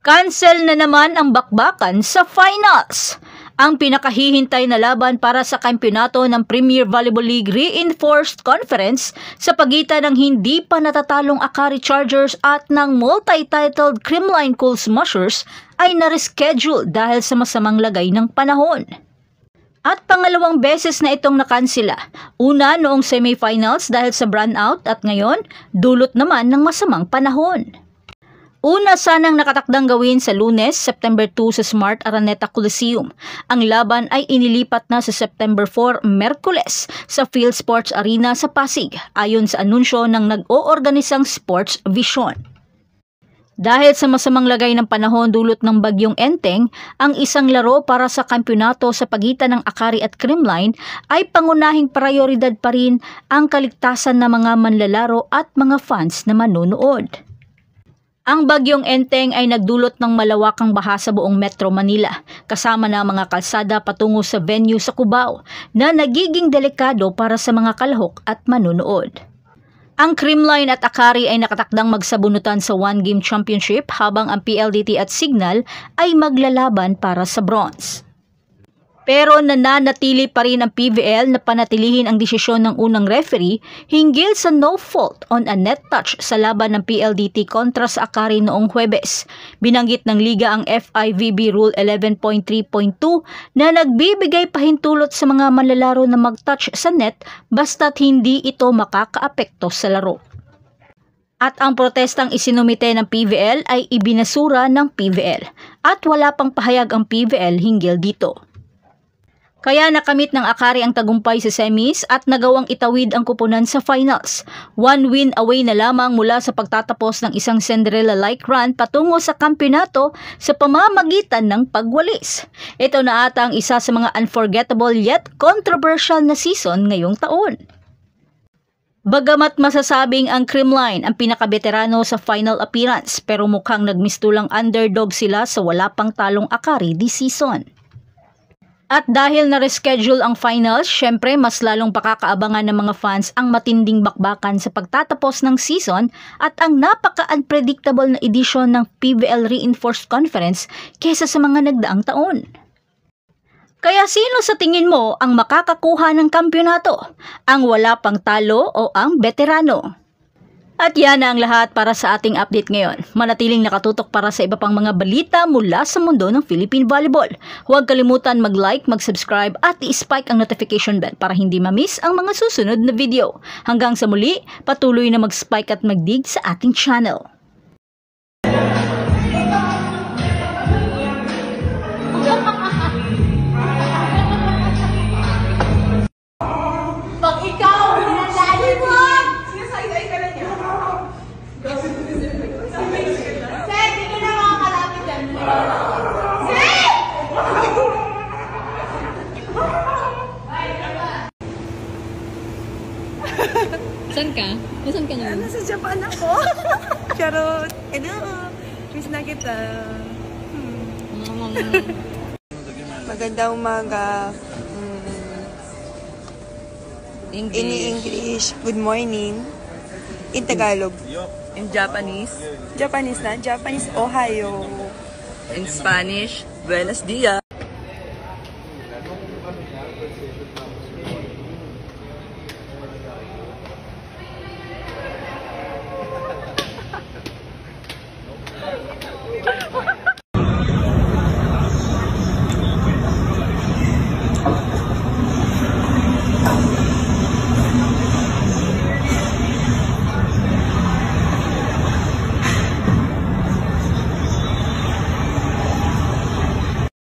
Cancel na naman ang bakbakan sa finals. Ang pinakahihintay na laban para sa kampyonato ng Premier Volleyball League Reinforced Conference sa pagitan ng hindi pa natatalong Akari Chargers at ng multi-titled Creamline Cool Smushers ay na-reschedule dahil sa masamang lagay ng panahon. At pangalawang beses na itong nakansela. Una noong semifinals dahil sa brownout at ngayon dulot naman ng masamang panahon. Una sanang nakatakdang gawin sa Lunes, September 2 sa Smart Araneta Coliseum. Ang laban ay inilipat na sa September 4, Merkules, sa Field Sports Arena sa Pasig, ayon sa anunsyo ng nag-oorganisang Sports Vision. Dahil sa masamang lagay ng panahon dulot ng bagyong Enteng, ang isang laro para sa kampyonato sa pagitan ng Akari at Creamline ay pangunahing prioridad pa rin ang kaligtasan ng mga manlalaro at mga fans na manonood. Ang bagyong Enteng ay nagdulot ng malawakang baha sa buong Metro Manila, kasama na mga kalsada patungo sa venue sa Cubao na nagiging delikado para sa mga kalahok at manonood. Ang Creamline at Akari ay nakatakdang magsabunutan sa one-game championship habang ang PLDT at Signal ay maglalaban para sa bronze. Pero nananatili pa rin ang PVL na panatilihin ang desisyon ng unang referee hinggil sa no fault on a net touch sa laban ng PLDT kontra sa Akari noong Huwebes. Binanggit ng Liga ang FIVB Rule 11.3.2 na nagbibigay pahintulot sa mga manlalaro na mag-touch sa net basta't hindi ito makakaapekto sa laro. At ang protestang isinumite ng PVL ay ibinasura ng PVL at wala pang pahayag ang PVL hinggil dito. Kaya nakamit ng Akari ang tagumpay sa semis at nagawang itawid ang kupunan sa finals. One win away na lamang mula sa pagtatapos ng isang Cinderella-like run patungo sa kampyonato sa pamamagitan ng pagwalis. Ito na ata ang isa sa mga unforgettable yet controversial na season ngayong taon. Bagamat masasabing ang Creamline ang pinakabeterano sa final appearance pero mukhang nagmistulang underdog sila sa wala pang talong Akari this season. At dahil na-reschedule ang finals, syempre mas lalong pakakaabangan ng mga fans ang matinding bakbakan sa pagtatapos ng season at ang napaka-unpredictable na edisyon ng PVL Reinforced Conference kesa sa mga nagdaang taon. Kaya sino sa tingin mo ang makakakuha ng kampyonato? Ang wala pang talo o ang veterano? At yan na ang lahat para sa ating update ngayon. Manatiling nakatutok para sa iba pang mga balita mula sa mundo ng Philippine Volleyball. Huwag kalimutan mag-like, mag-subscribe at i-spike ang notification bell para hindi ma-miss ang mga susunod na video. Hanggang sa muli, patuloy na mag-spike at mag-dig sa ating channel. Pag ikaw, hinandali mo! Sinasay-say ka na niya. Sir, hindi na mga kalapit yan. Sir! Saan ka? Nasaan ka ngayon? Nasa Japan ako. Charot. Hello. Miss na kita. Magandang umaga. In English, good morning. In Tagalog. In Japanese. Japanese na? Japanese, Ohio. In Spanish, buenos dias.